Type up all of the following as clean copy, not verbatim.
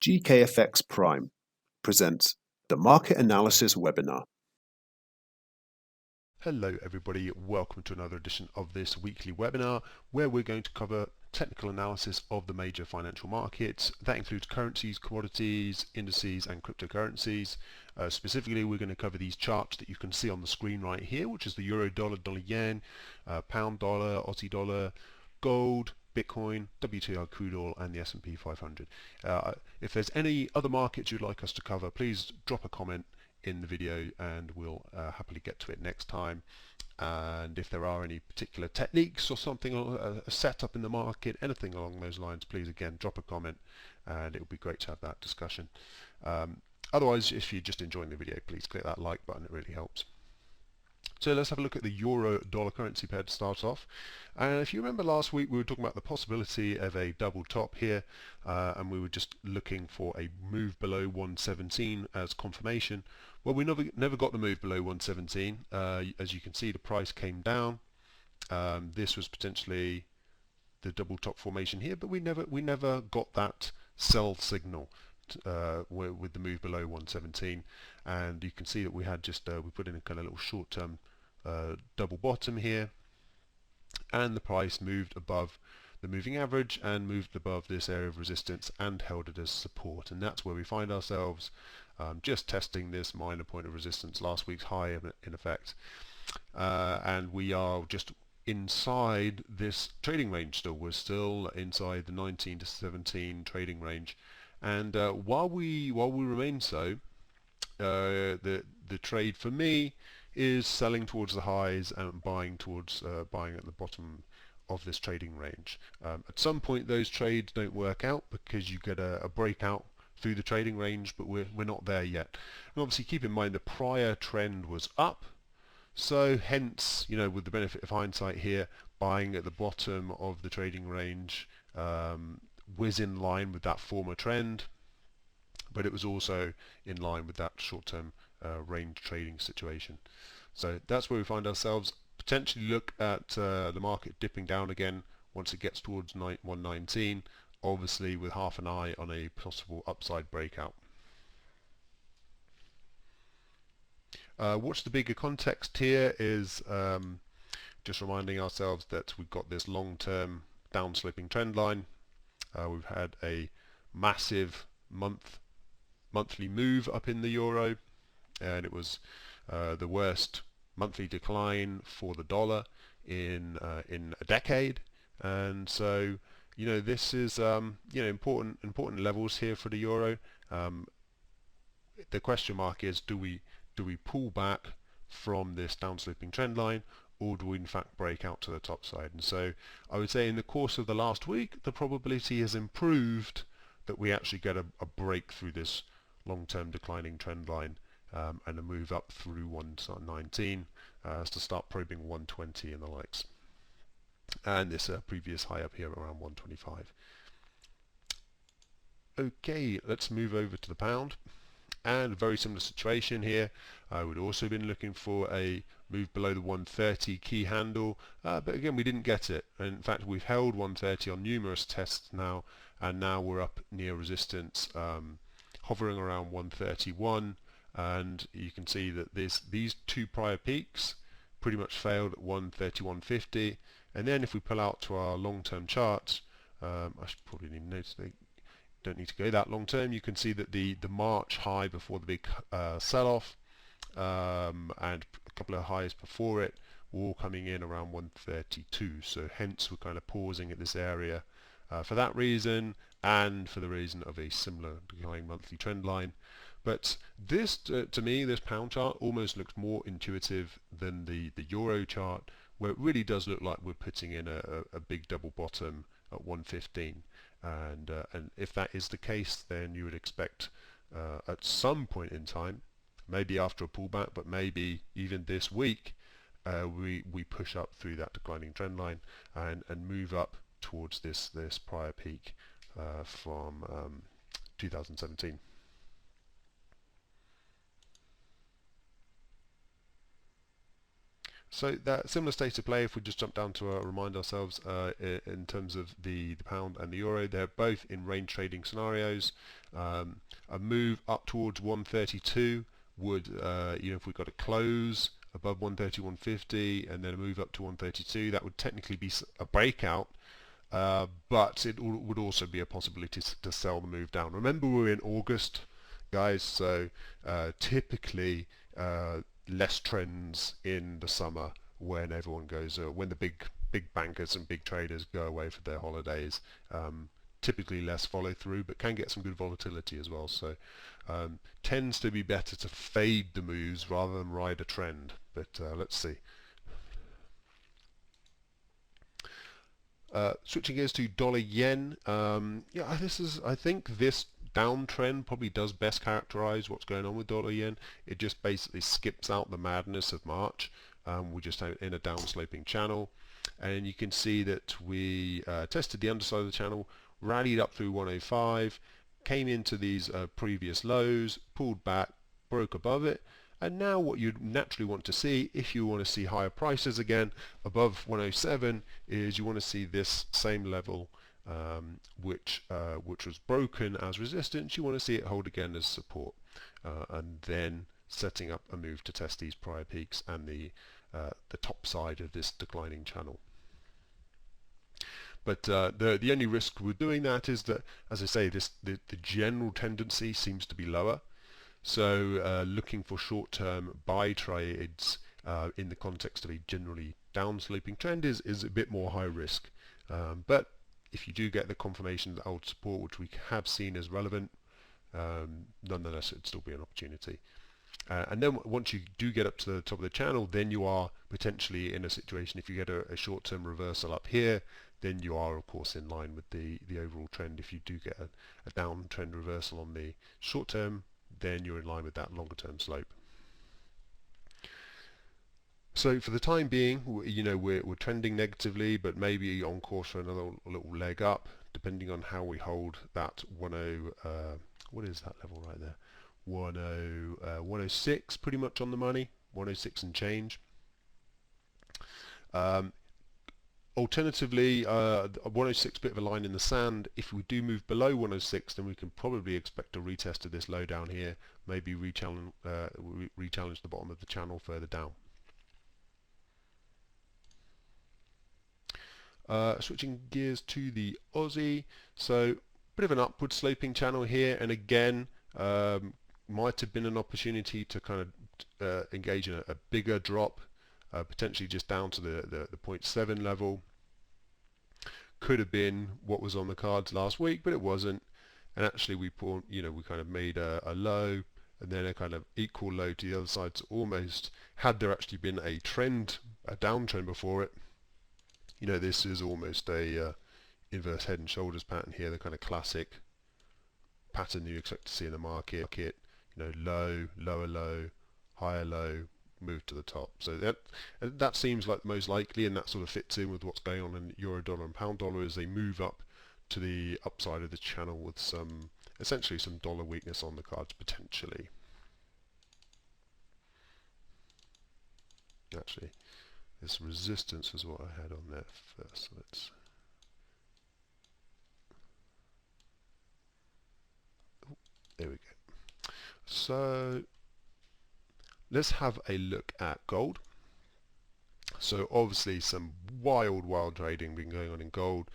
GKFX Prime presents the Market Analysis Webinar. Hello everybody, welcome to another edition of this weekly webinar where we're going to cover technical analysis of the major financial markets. That includes currencies, commodities, indices and cryptocurrencies. Specifically, we're going to cover these charts that you can see on the screen right here, which is the euro dollar, dollar yen, pound dollar, Aussie dollar, gold, Bitcoin, WTI crude oil and the S&P 500. If there's any other markets you'd like us to cover, please drop a comment in the video and we'll happily get to it next time. And if there are any particular techniques or something, a setup in the market, anything along those lines, please again drop a comment and it would be great to have that discussion. Otherwise, if you're just enjoying the video, please click that like button, it really helps. So let's have a look at the euro dollar currency pair to start off. And if you remember last week we were talking about the possibility of a double top here and we were just looking for a move below 117 as confirmation. Well, we never got the move below 117. As you can see, the price came down. This was potentially the double top formation here, but we never got that sell signal with the move below 117. And you can see that we had just we put in a kind of little short-term double bottom here, and the price moved above the moving average and moved above this area of resistance and held it as support, and that's where we find ourselves, just testing this minor point of resistance, last week's high in effect, and we are just inside this trading range still. We're still inside the 19 to 17 trading range, and while we remain so, the trade for me is selling towards the highs and buying towards buying at the bottom of this trading range. At some point those trades don't work out because you get a breakout through the trading range, but we're not there yet. And obviously keep in mind the prior trend was up, so hence, you know, with the benefit of hindsight here, buying at the bottom of the trading range was in line with that former trend, but it was also in line with that short-term range trading situation. So that's where we find ourselves. Potentially look at the market dipping down again once it gets towards 119, obviously with half an eye on a possible upside breakout. What's the bigger context here is just reminding ourselves that we've got this long-term down-sloping trend line. We've had a massive monthly move up in the euro, and it was the worst monthly decline for the dollar in a decade. And so, you know, this is you know, important levels here for the euro. The question mark is, do we pull back from this downsloping trend line, or do we in fact break out to the top side? And so I would say in the course of the last week the probability has improved that we actually get a break through this long-term declining trend line and a move up through 119 to start probing 120 and the likes, and this previous high up here around 125. Okay, let's move over to the pound, and a very similar situation here. I would also been looking for a move below the 130 key handle, but again we didn't get it. In fact, we've held 130 on numerous tests now, and now we're up near resistance, hovering around 131, and you can see that these two prior peaks pretty much failed at 131.50. And then if we pull out to our long-term charts, I should probably need to notice they don't need to go that long-term. You can see that the March high before the big sell-off and a couple of highs before it were all coming in around 132. So hence we're kind of pausing at this area for that reason, and for the reason of a similar declining monthly trend line. But this, to me, this pound chart almost looks more intuitive than the euro chart, where it really does look like we're putting in a big double bottom at 115. And if that is the case, then you would expect at some point in time, maybe after a pullback, but maybe even this week, we push up through that declining trend line and move up towards this prior peak from 2017. So that similar state of play, if we just jump down to remind ourselves in terms of the pound and the euro, they're both in range trading scenarios. A move up towards 132 would, if we got a close above 130, 150, and then a move up to 132, that would technically be a breakout, but it would also be a possibility to sell the move down. Remember, we're in August, guys, so typically less trends in the summer when everyone goes, when the big bankers and big traders go away for their holidays. Typically less follow through, but can get some good volatility as well. So tends to be better to fade the moves rather than ride a trend. But let's see. Switching gears to dollar yen. I think this downtrend probably does best characterize what's going on with dollar yen. It just basically skips out the madness of March. We're just in a downsloping channel, and you can see that we tested the underside of the channel, rallied up through 105, came into these previous lows, pulled back, broke above it, and now what you'd naturally want to see, if you want to see higher prices again above 107, is you want to see this same level which was broken as resistance. You want to see it hold again as support, and then setting up a move to test these prior peaks and the top side of this declining channel. But the only risk with doing that is that, as I say, the general tendency seems to be lower. So looking for short-term buy trades in the context of a generally downsloping trend is a bit more high risk. But if you do get the confirmation that old support, which we have seen as relevant, nonetheless it'd still be an opportunity. And then once you do get up to the top of the channel, then you are potentially in a situation, if you get a short-term reversal up here, then you are of course in line with the overall trend. If you do get a downtrend reversal on the short term, then you're in line with that longer term slope. So for the time being, we're trending negatively, but maybe on course for another little leg up, depending on how we hold that 10. What is that level right there? 106, pretty much on the money. 106 and change. Alternatively, 106, bit of a line in the sand. If we do move below 106, then we can probably expect a retest of this low down here, maybe re-challenge the bottom of the channel further down. Switching gears to the Aussie, so bit of an upward sloping channel here, and again might have been an opportunity to kind of engage in a bigger drop, potentially just down to the 0.7 level. Could have been what was on the cards last week, but it wasn't. And actually we kind of made a low and then a kind of equal low to the other side. So almost, had there actually been a downtrend before it, this is almost a inverse head and shoulders pattern here, the kind of classic pattern you expect to see in the market. Low, lower low, higher low, move to the top. So that seems like the most likely, and that sort of fits in with what's going on in euro dollar and pound dollar as they move up to the upside of the channel with essentially some dollar weakness on the cards potentially. Actually, this resistance is what I had on there first. So there we go. So let's have a look at gold. So obviously some wild trading been going on in gold.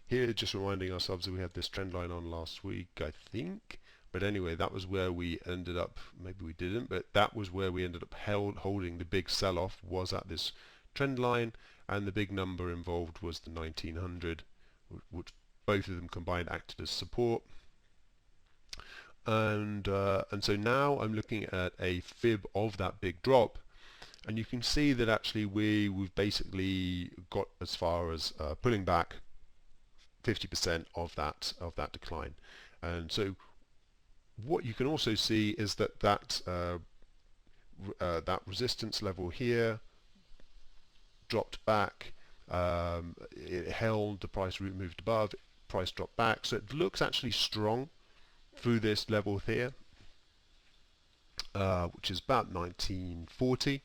Here just reminding ourselves that we had this trend line on last week, I think. But anyway, that was where we ended up, maybe we didn't, but that was where we ended up holding the big sell-off, was at this trend line, and the big number involved was the 1900, which both of them combined acted as support. And so now I'm looking at a fib of that big drop, and you can see that actually we've basically got as far as pulling back 50% of that decline. And so what you can also see is that resistance level here dropped back, it held, the price moved above, price dropped back, so it looks actually strong through this level here, which is about 1940.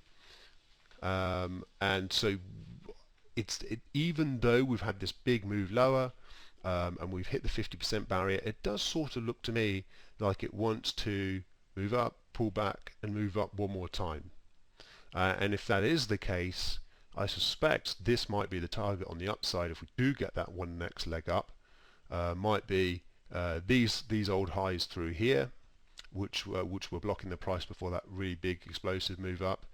And so even though we've had this big move lower and we've hit the 50% barrier, it does sort of look to me like it wants to move up, pull back, and move up one more time. And if that is the case, I suspect this might be the target on the upside if we do get that one next leg up. Might be these old highs through here, which were blocking the price before that really big explosive move up.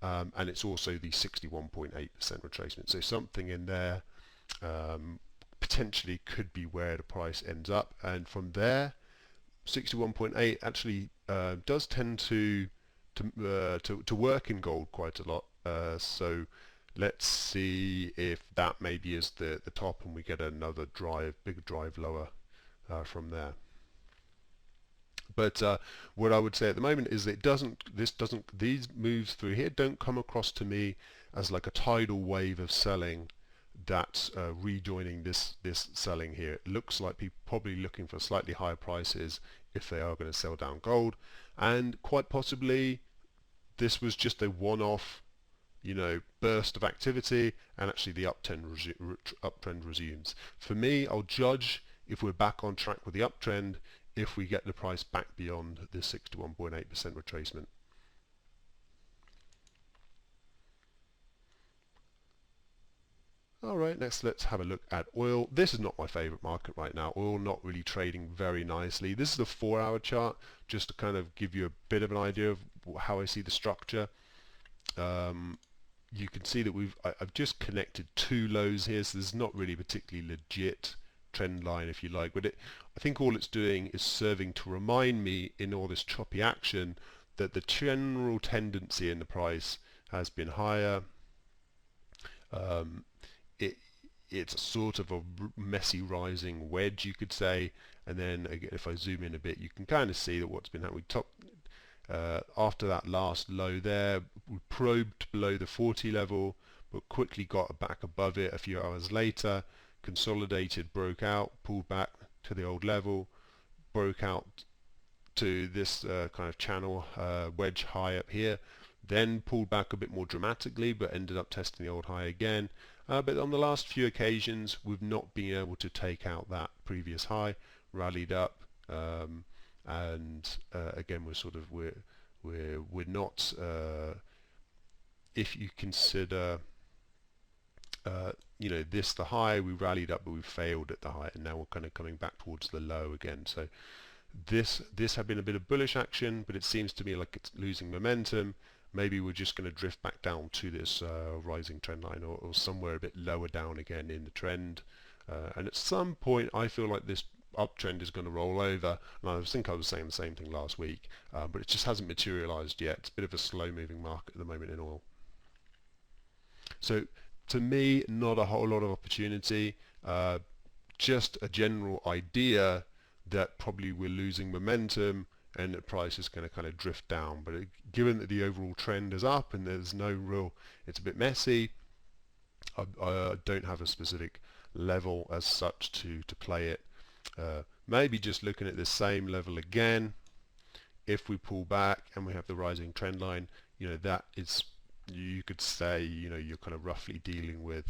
And it's also the 61.8% retracement. So something in there potentially could be where the price ends up. And from there, 61.8 actually does tend to work in gold quite a lot. So let's see if that maybe is the top and we get another big drive lower from there. But what I would say at the moment is that these moves through here don't come across to me as like a tidal wave of selling that's rejoining this selling here. It looks like people probably looking for slightly higher prices if they are going to sell down gold, and quite possibly this was just a one-off, burst of activity, and actually the uptrend resumes. For me, I'll judge if we're back on track with the uptrend if we get the price back beyond the 61.8% retracement. Alright, next let's have a look at oil. This is not my favorite market right now. Oil not really trading very nicely. This is the 4-hour chart, just to kind of give you a bit of an idea of how I see the structure. You can see that I've just connected two lows here, so this is not really a particularly legit trend line, if you like, but I think all it's doing is serving to remind me in all this choppy action that the general tendency in the price has been higher. It's a sort of a messy rising wedge, you could say, and then again, if I zoom in a bit, you can kind of see that what's been happening. After that last low there, we probed below the 40 level, but quickly got back above it a few hours later, consolidated, broke out, pulled back to the old level, broke out to this kind of channel wedge high up here, then pulled back a bit more dramatically, but ended up testing the old high again. But on the last few occasions, we've not been able to take out that previous high, rallied up, and again we're not. If you consider this the high, we rallied up, but we failed at the high, and now we're kind of coming back towards the low again. So this had been a bit of bullish action, but it seems to me like it's losing momentum. Maybe we're just going to drift back down to this rising trend line, or somewhere a bit lower down again in the trend. And at some point, I feel like this uptrend is going to roll over. And I think I was saying the same thing last week, but it just hasn't materialized yet. It's a bit of a slow-moving market at the moment in oil. So to me, not a whole lot of opportunity. Just a general idea that probably we're losing momentum and the price is going to kind of drift down. But given that the overall trend is up and there's no real, it's a bit messy, I don't have a specific level as such to play it. Maybe just looking at the same level again. If we pull back and we have the rising trend line, that is, you could say, you're kind of roughly dealing with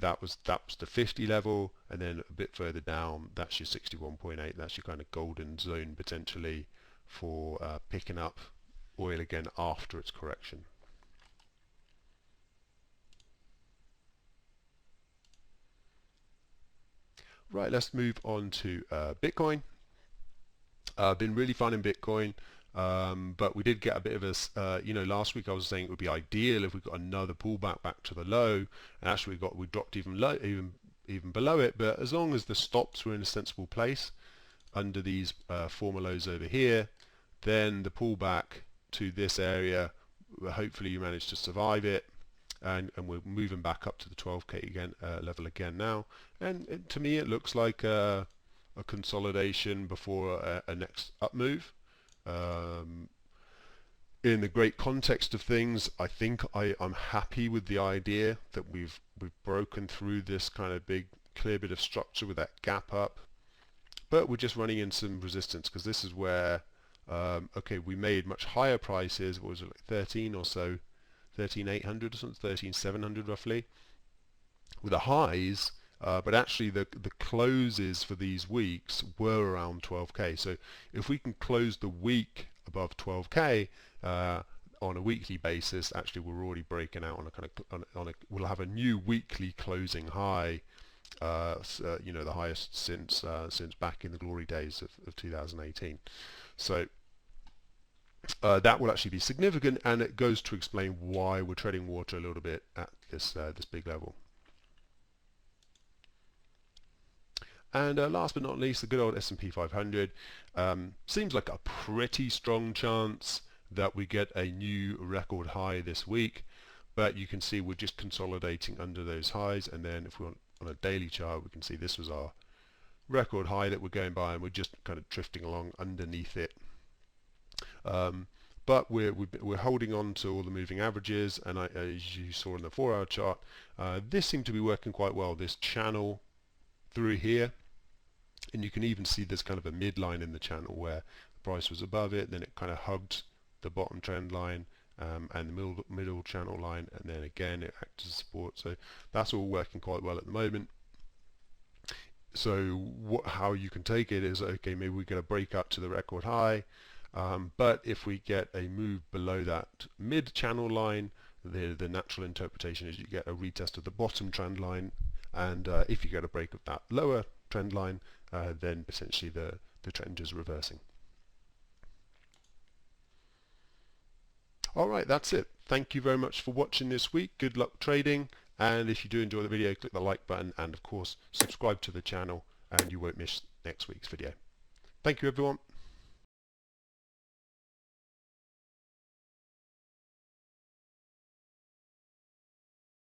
that was the 50 level, and then a bit further down, that's your 61.8. That's your kind of golden zone potentially for picking up oil again after its correction. Right, let's move on to Bitcoin. Been really fun in Bitcoin. But we did get a bit of a, last week I was saying it would be ideal if we got another pullback back to the low, and actually we dropped even below it. But as long as the stops were in a sensible place under these former lows over here, then the pullback to this area, hopefully you managed to survive it, and we're moving back up to the 12k again level again now. And to me, it looks like a consolidation before a next up move. In the great context of things, I think I'm happy with the idea that we've broken through this kind of big clear bit of structure with that gap up, but we're just running in some resistance, because this is where Okay, we made much higher prices. What was it, like 13 or so, 13,800 or something, 13,700 roughly, with the highs. But actually the closes for these weeks were around 12k. So if we can close the week above 12k on a weekly basis, actually we're already breaking out on a kind of we'll have a new weekly closing high. You know, the highest since back in the glory days of 2018. So that will actually be significant, and it goes to explain why we're treading water a little bit at this big level. And last but not least, the good old S&P 500. Seems like a pretty strong chance that we get a new record high this week, but you can see we're just consolidating under those highs, and then if we want on a daily chart, we can see this was our record high that we're going by, and we're just kind of drifting along underneath it. But we're holding on to all the moving averages, and as you saw in the 4-hour chart, this seemed to be working quite well, this channel through here. And you can even see there's kind of a midline in the channel where the price was above it, then it kind of hugged the bottom trend line and the middle channel line, and then again it acted as support. So that's all working quite well at the moment. So how you can take it is, okay, maybe we get a break up to the record high, but if we get a move below that mid channel line, the natural interpretation is you get a retest of the bottom trend line, and if you get a break of that lower trend line, then essentially the trend is reversing. Alright, that's it. Thank you very much for watching this week. Good luck trading, and if you do enjoy the video, click the like button, and of course subscribe to the channel, and you won't miss next week's video. Thank you everyone.